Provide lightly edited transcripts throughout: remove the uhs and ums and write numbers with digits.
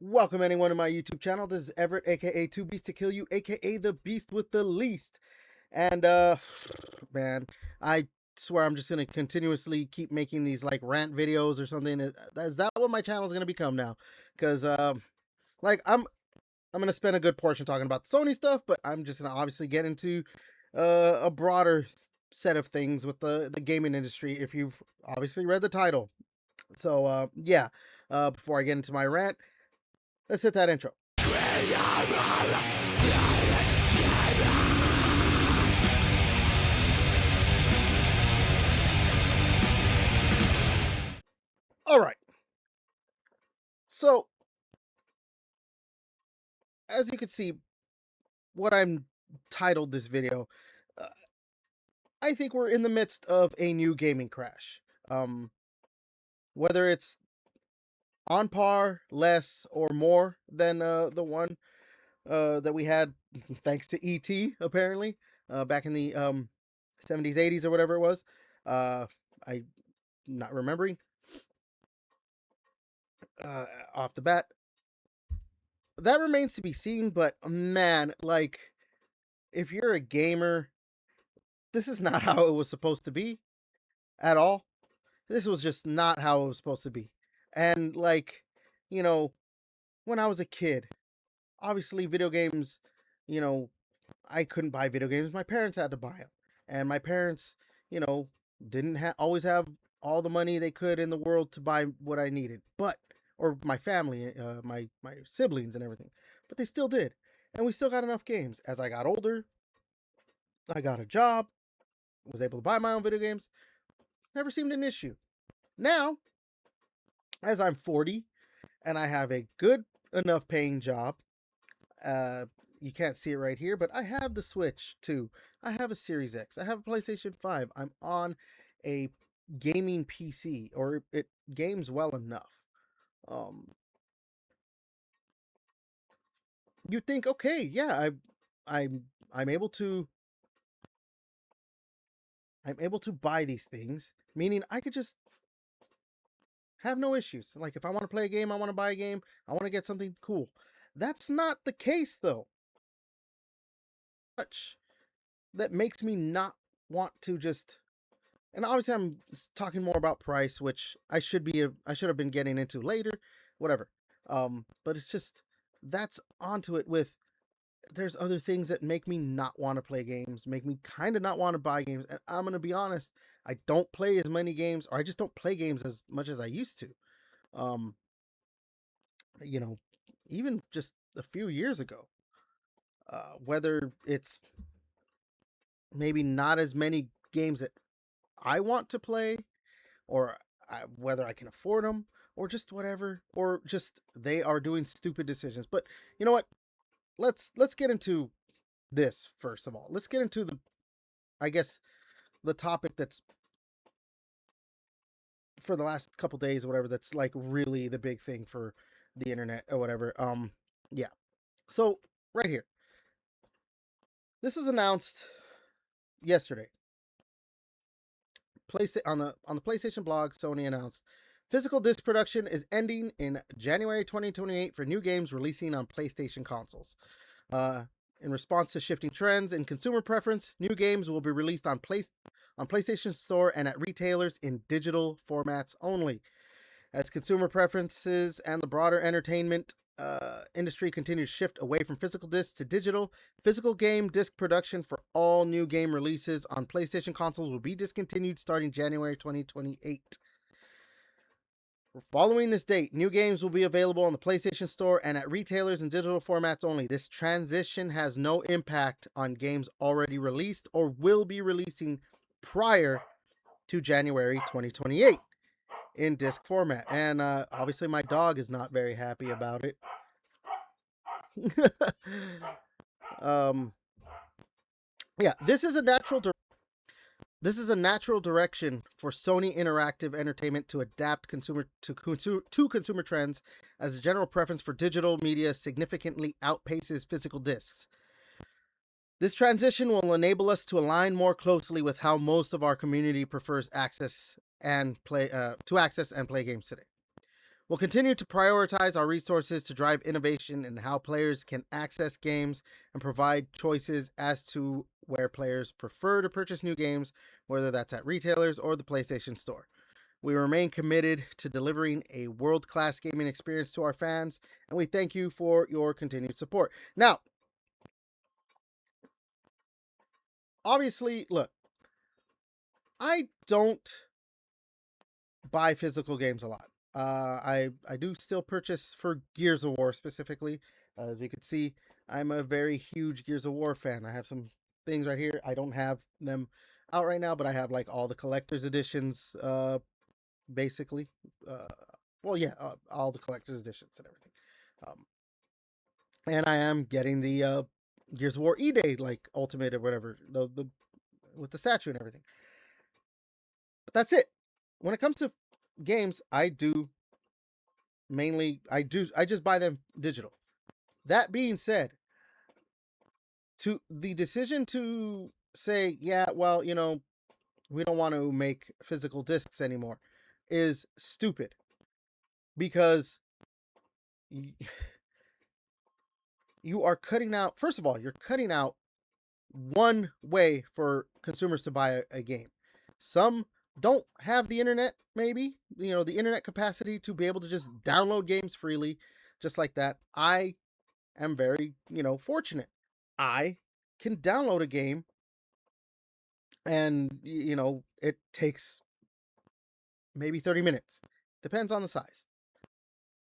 Welcome anyone to my YouTube channel. This is Everett, aka Two Beast to Kill You, aka the Beast with the Least. And man, I swear I'm just gonna continuously keep making these like rant videos or something. Is that what my channel is gonna become now? Because like I'm gonna spend a good portion talking about the Sony stuff, but I'm just gonna obviously get into a broader set of things with the gaming industry. If you've obviously read the title, so yeah. Before I get into my rant, let's hit that intro. All right. So, as you can see, what I'm titled this video, uh, I think we're in the midst of a new gaming crash. Whether it's on par, less, or more than the one that we had thanks to ET, apparently, back in the 70s, 80s, or whatever it was. I'm not remembering off the bat. That remains to be seen, but man, like, if you're a gamer, this is not how it was supposed to be at all. This was just not how it was supposed to be. And, like, you know, when I was a kid, obviously video games, you know, I couldn't buy video games. My parents had to buy them. And my parents, you know, didn't always have all the money they could in the world to buy what I needed. But or my family, my siblings and everything. But they still did. And we still got enough games. As I got older, I got a job, was able to buy my own video games. Never seemed an issue. Now, as I'm 40 and I have a good enough paying job, you can't see it right here, but I have the Switch too. I have a Series X. I have a PlayStation 5. I'm on a gaming PC, or it games well enough. Um, you think, okay, yeah, I'm able to buy these things, meaning I could just have no issues. Like, if I want to play a game, I want to buy a game, I want to get something cool. That's not the case, though. Much that makes me not want to just. And obviously, I'm talking more about price, which I should have been getting into later, whatever. But it's just that's onto it with. There's other things that make me not want to play games, make me kind of not want to buy games. And I'm gonna be honest, I don't play as many games, or I just don't play games as much as I used to. Um, you know, even just a few years ago. Whether it's maybe not as many games that I want to play, or whether I can afford them, or just whatever, or just they are doing stupid decisions. But you know what? Let's get into this first of all. Let's get into I guess the topic that's for the last couple days or whatever. That's like really the big thing for the internet or whatever. Yeah. So right here, this is announced yesterday. On the PlayStation blog, Sony announced physical disc production is ending in January 2028 for new games releasing on PlayStation consoles. In response to shifting trends and consumer preference, new games will be released on PlayStation Store and at retailers in digital formats only. As consumer preferences and the broader entertainment industry continue to shift away from physical discs to digital, physical game disc production for all new game releases on PlayStation consoles will be discontinued starting January 2028. Following this date, new games will be available on the PlayStation Store and at retailers in digital formats only. This transition has no impact on games already released or will be releasing prior to January 2028 in disc format. And obviously my dog is not very happy about it. Yeah, this is a natural direction for Sony Interactive Entertainment to adapt to consumer trends, as the general preference for digital media significantly outpaces physical discs. This transition will enable us to align more closely with how most of our community prefers access and play games today. We'll continue to prioritize our resources to drive innovation in how players can access games and provide choices as to where players prefer to purchase new games, whether that's at retailers or the PlayStation Store. We remain committed to delivering a world class gaming experience to our fans, and we thank you for your continued support. Now, obviously, look, I don't buy physical games a lot. I do still purchase for Gears of War specifically. As you can see, I'm a very huge Gears of War fan. I have some things right here. I don't have them out right now, but I have like all the collector's editions, basically. Uh, well, yeah, all the collector's editions and everything. Um, and I am getting the Gears of War E-Day like Ultimate or whatever, the with the statue and everything. But that's it. When it comes to games, I just buy them digital. That being said, to the decision to say, yeah, well, we don't want to make physical discs anymore is stupid because you are cutting out, first of all, you're cutting out one way for consumers to buy a game. Some don't have the internet, maybe, the internet capacity to be able to just download games freely, just like that. I am very, fortunate. I can download a game and, it takes maybe 30 minutes. Depends on the size.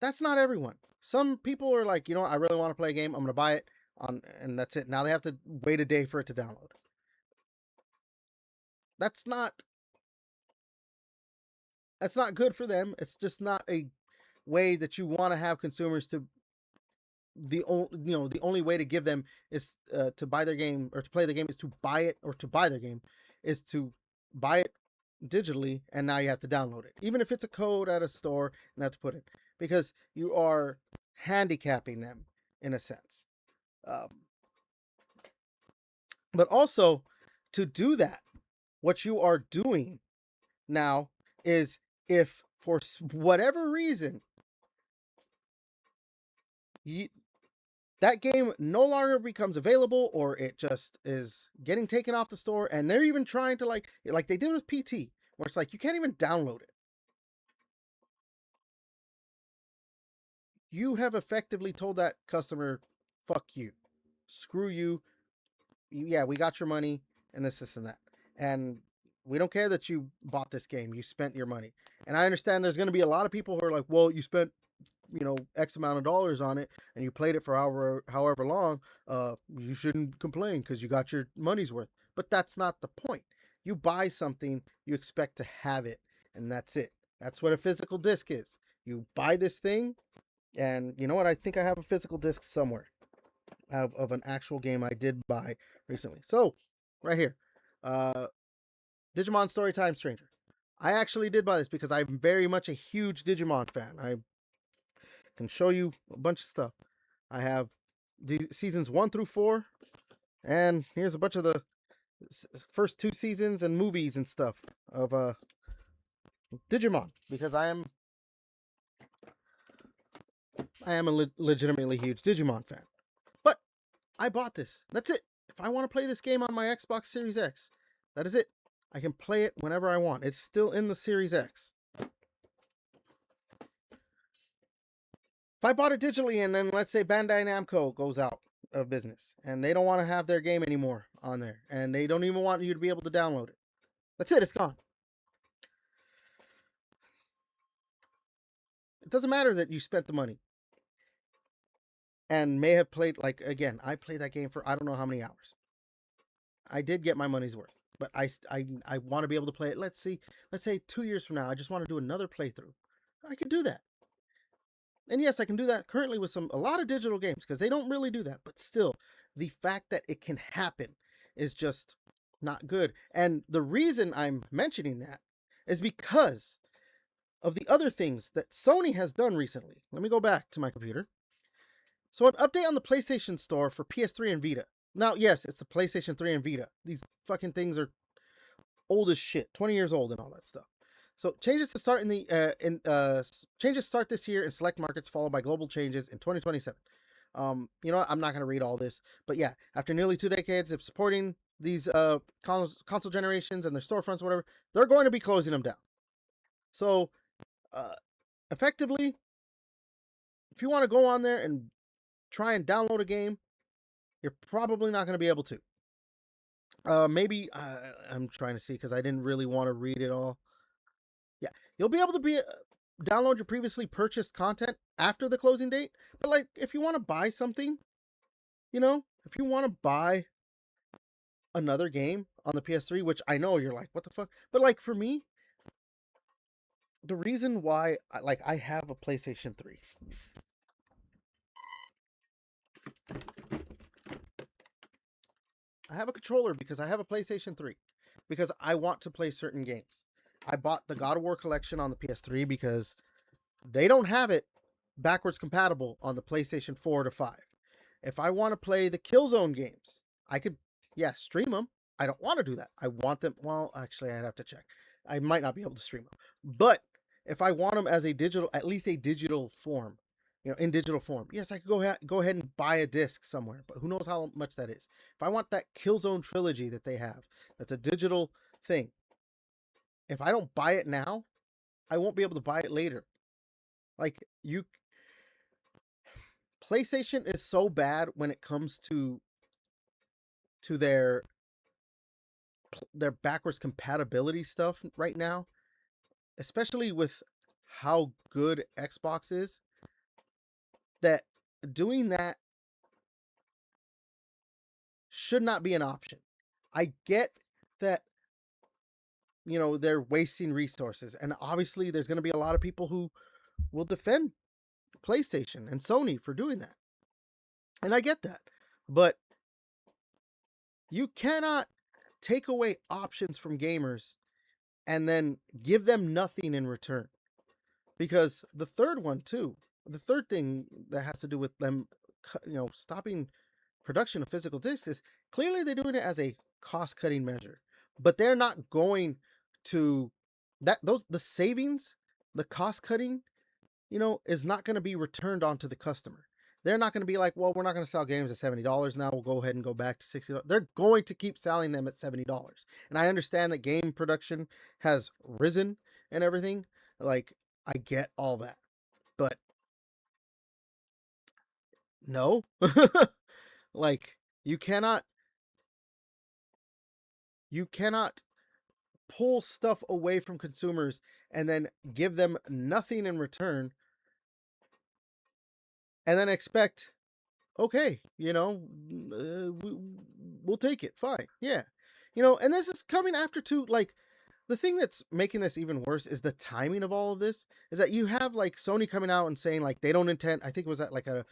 That's not everyone. Some people are like, I really want to play a game. I'm going to buy it and that's it. Now they have to wait a day for it to download. That's not good for them. It's just not a way that you want to have consumers to the only way to give them is to buy their game or to play the game is to buy it, or to buy their game is to buy it digitally, and now you have to download it, even if it's a code at a store and have to put it, because you are handicapping them in a sense. Um, but also, to do that, what you are doing now is, if for whatever reason you, that game no longer becomes available, or it just is getting taken off the store, and they're even trying to like they did with PT, where it's like you can't even download it. You have effectively told that customer, fuck you, screw you. Yeah, we got your money and this and that. And we don't care that you bought this game. You spent your money. And I understand there's going to be a lot of people who are like, well, you spent, X amount of dollars on it and you played it for however long. You shouldn't complain because you got your money's worth. But that's not the point. You buy something, you expect to have it, and that's it. That's what a physical disc is. You buy this thing, and you know what? I think I have a physical disc somewhere of an actual game I did buy recently. So, right here, uh, Digimon Storytime Stranger. I actually did buy this because I'm very much a huge Digimon fan. I can show you a bunch of stuff. I have the seasons 1 through 4, and here's a bunch of the first 2 seasons and movies and stuff of Digimon, because I am a legitimately huge Digimon fan. But I bought this. That's it. If I want to play this game on my Xbox Series X, that is it. I can play it whenever I want. It's still in the Series X. If I bought it digitally and then let's say Bandai Namco goes out of business and they don't want to have their game anymore on there and they don't even want you to be able to download it, that's it. It's gone. It doesn't matter that you spent the money and may have played, like, again, I played that game for I don't know how many hours. I did get my money's worth, but I want to be able to play it. Let's say 2 years from now, I just want to do another playthrough. I could do that. And yes, I can do that currently with a lot of digital games because they don't really do that. But still, the fact that it can happen is just not good. And the reason I'm mentioning that is because of the other things that Sony has done recently. Let me go back to my computer. So, an update on the PlayStation Store for PS3 and Vita. Now, yes, it's the PlayStation 3 and Vita. These fucking things are old as shit, 20 years old and all that stuff. So changes start this year in select markets, followed by global changes in 2027. You know what? I'm not going to read all this, but yeah, after nearly 2 decades of supporting these console generations and their storefronts, whatever, they're going to be closing them down. So uh, effectively, if you want to go on there and try and download a game, you're probably not going to be able to. Maybe I'm trying to see because I didn't really want to read it all. Yeah, you'll be able to download your previously purchased content after the closing date. But like, if you want to buy something, if you want to buy another game on the PS3, which I know you're like, what the fuck? But like for me, the reason why I have a PlayStation 3. I have a controller because I have a PlayStation 3 because I want to play certain games. I bought the God of War collection on the PS3 because they don't have it backwards compatible on the PlayStation 4 to 5. If I want to play the Killzone games, I could, yeah, stream them. I don't want to do that. I want them. Well, actually, I'd have to check. I might not be able to stream them. But if I want them as a digital, at least a digital form, in digital form, yes, I could go ahead and buy a disc somewhere. But who knows how much that is? If I want that Killzone trilogy that they have, that's a digital thing. If I don't buy it now, I won't be able to buy it later. Like PlayStation is so bad when it comes to their backwards compatibility stuff right now, especially with how good Xbox is, that doing that should not be an option. I get that they're wasting resources, and obviously there's going to be a lot of people who will defend PlayStation and Sony for doing that. And I get that. But you cannot take away options from gamers and then give them nothing in return. Because the third thing that has to do with them, stopping production of physical discs is clearly they're doing it as a cost-cutting measure, but they're not going to the savings, the cost cutting, is not going to be returned onto the customer. They're not going to be like, well, we're not going to sell games at $70 now. We'll go ahead and go back to $60. They're going to keep selling them at $70. And I understand that game production has risen and everything. Like, I get all that. But no. Like, you cannot pull stuff away from consumers and then give them nothing in return and then expect, okay, we'll take it. Fine. Yeah. And this is coming after too, like, the thing that's making this even worse is the timing of all of this is that you have like Sony coming out and saying like they don't intend, I think it was at like an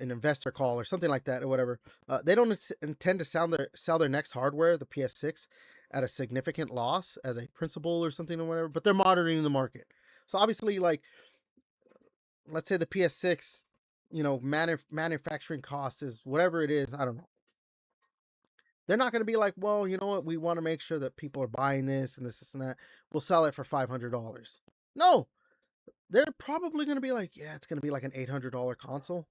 investor call or something like that or whatever. They don't intend to sell their next hardware, the PS6, at a significant loss as a principal or something or whatever, but they're monitoring the market. So obviously, like, let's say the PS6, manufacturing cost is whatever it is. I don't know. They're not going to be like, well, you know what? We want to make sure that people are buying this and this and that. We'll sell it for $500. No, they're probably going to be like, yeah, it's going to be like an $800 console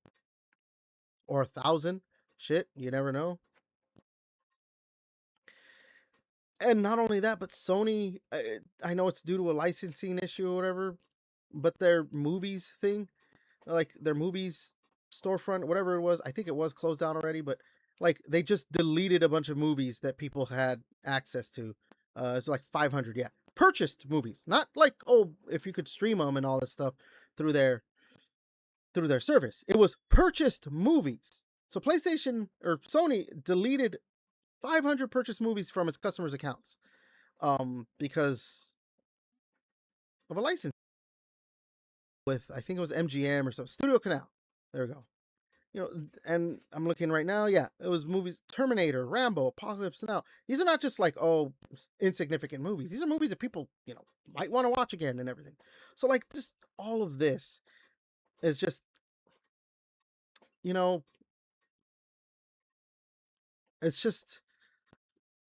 or 1,000. Shit, you never know. And not only that, but Sony, I know it's due to a licensing issue or whatever, but their movies thing, like their movies storefront, whatever it was, I think it was closed down already, but like they just deleted a bunch of movies that people had access to. It's like 500, yeah, purchased movies, not like, oh, if you could stream them and all this stuff through their service. It was purchased movies. So PlayStation or Sony deleted 500 purchased movies from its customers' accounts, because of a license with, I think it was MGM or some Studio Canal. There we go. And I'm looking right now. Yeah, it was movies: Terminator, Rambo, Apocalypse Now. These are not just like, oh, insignificant movies. These are movies that people might want to watch again and everything. So like, just all of this is just you know it's just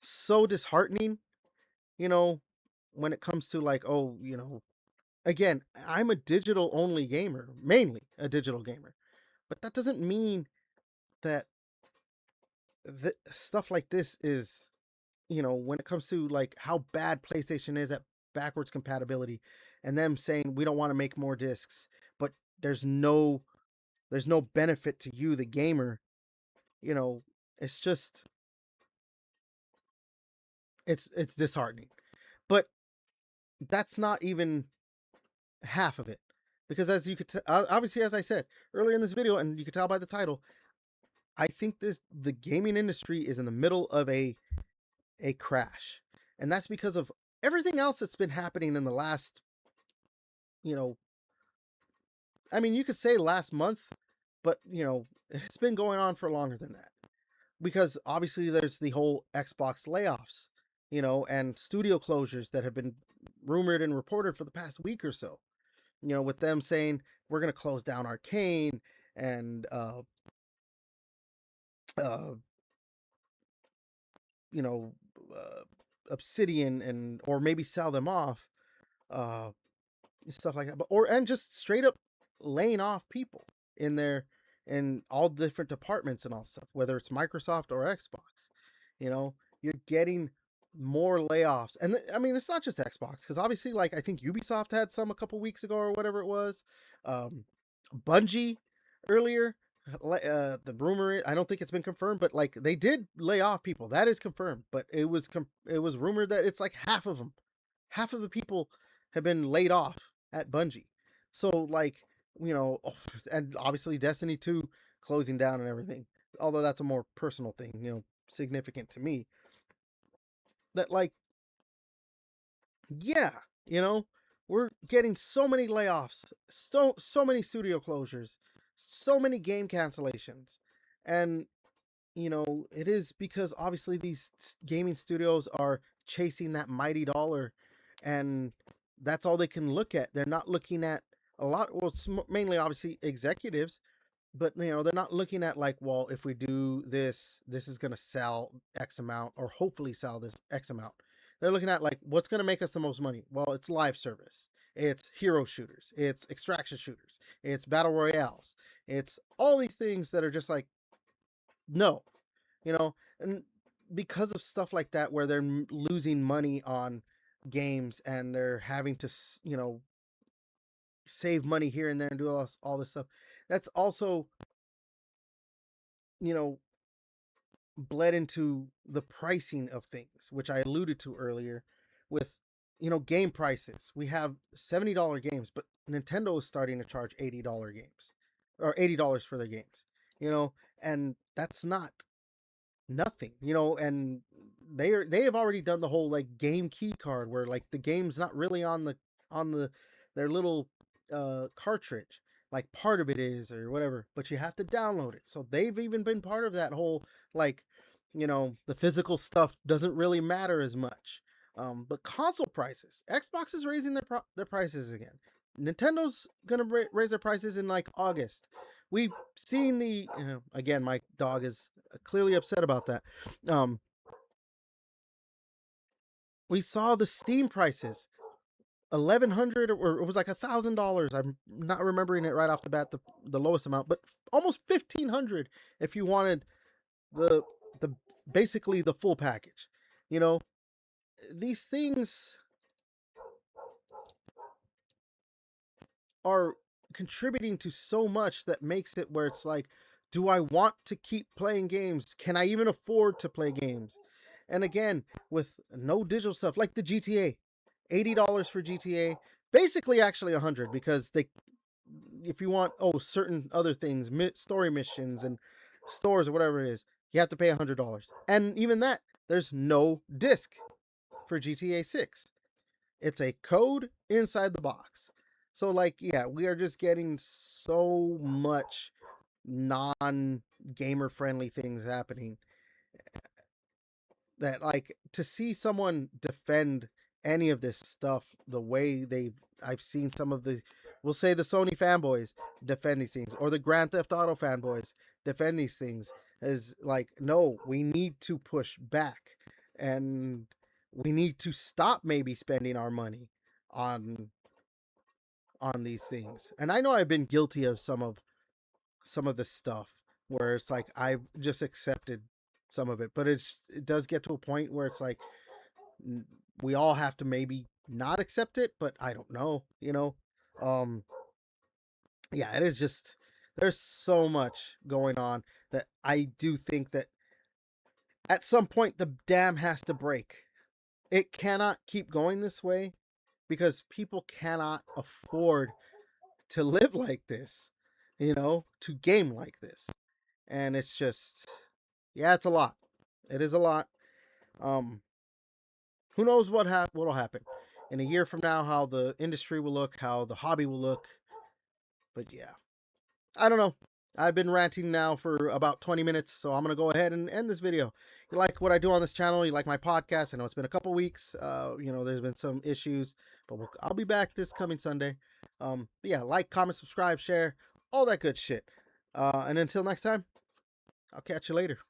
so disheartening. You know, when it comes to like, oh, again, I'm a digital only gamer, mainly a digital gamer, but that doesn't mean that stuff like this is, when it comes to like how bad PlayStation is at backwards compatibility, and them saying we don't want to make more discs, but there's no there's no benefit to you, the gamer. You know, it's just it's disheartening. But that's not even half of it, because as you could obviously, as I said earlier in this video, and you could tell by the title, I think the gaming industry is in the middle of a crash, and that's because of everything else that's been happening in the last, you know, I mean, you could say last month, but it's been going on for longer than that. Because obviously there's the whole Xbox layoffs, and studio closures that have been rumored and reported for the past week or so. With them saying we're going to close down Arcane and uh you know Obsidian, and or maybe sell them off, uh stuff like that, but or and just straight up laying off people in their in all different departments and all stuff, whether it's Microsoft or Xbox. You're getting more layoffs, and I mean, it's not just Xbox, because obviously, like, I think Ubisoft had some a couple weeks ago or whatever it was. um Bungie earlier, the rumor, I don't think it's been confirmed, but like they did lay off people, that is confirmed, but it was rumored that it's like half of the people have been laid off at Bungie. So like, and obviously Destiny 2 closing down and everything. Although that's a more personal thing, significant to me. That like, yeah, you know, we're getting so many layoffs, so many studio closures, so many game cancellations. And it is because obviously these gaming studios are chasing that mighty dollar, and that's all they can look at. They're not looking at a lot. Well, it's mainly obviously executives, but they're not looking at like, well, if we do this, this is going to sell X amount, or hopefully sell this X amount. They're looking at like, what's going to make us the most money? Well, it's live service, it's hero shooters, it's extraction shooters, it's battle royales, it's all these things that are just like, no, and because of stuff like that, where they're losing money on games, and they're having to save money here and there and do all this stuff, that's also you know bled into the pricing of things, which I alluded to earlier with game prices. We have $70 games, but Nintendo is starting to charge $80 games, or $80 for their games, and that's not nothing, and they have already done the whole like game key card, where like the game's not really on the their little cartridge, like part of it is or whatever, but you have to download it. So they've even been part of that whole, like, the physical stuff doesn't really matter as much. But console prices, Xbox is raising their prices again. Nintendo's gonna raise their prices in like August. We've seen the again, my dog is clearly upset about that. Um, we saw the Steam prices, 1,100, or it was like $1,000. I'm not remembering it right off the bat, the lowest amount, but almost 1,500 if you wanted the the basically the full package. You know, these things are contributing to so much that makes it where it's like, do I want to keep playing games? Can I even afford to play games? And again, with no digital stuff like the GTA, $80 for GTA, basically actually 100, because they, if you want, certain other things, story missions and stores or whatever it is, you have to pay $100. And even that, there's no disc for GTA 6. It's a code inside the box. So like, yeah, we are just getting so much non gamer friendly things happening, that like, to see someone defend any of this stuff the way I've seen some of the, we'll say, the Sony fanboys defend these things, or the Grand Theft Auto fanboys defend these things, is like, no, we need to push back. And we need to stop maybe spending our money on these things. And I know I've been guilty of some of this stuff where it's like I've just accepted some of it, but it does get to a point where it's like we all have to maybe not accept it, but I don't know, you know. Um yeah, it is just there's so much going on that I do think that at some point the dam has to break. It cannot keep going this way because people cannot afford to live like this, you know, to game like this. And it's just yeah, it's a lot. It is a lot. Um who knows what'll happen in a year from now, how the industry will look, how the hobby will look. But yeah, I don't know. I've been ranting now for about 20 minutes, so I'm going to go ahead and end this video. You like what I do on this channel? You like my podcast? I know it's been a couple weeks. You know, there's been some issues, but I'll be back this coming Sunday. But yeah, like, comment, subscribe, share, all that good shit. And until next time, I'll catch you later.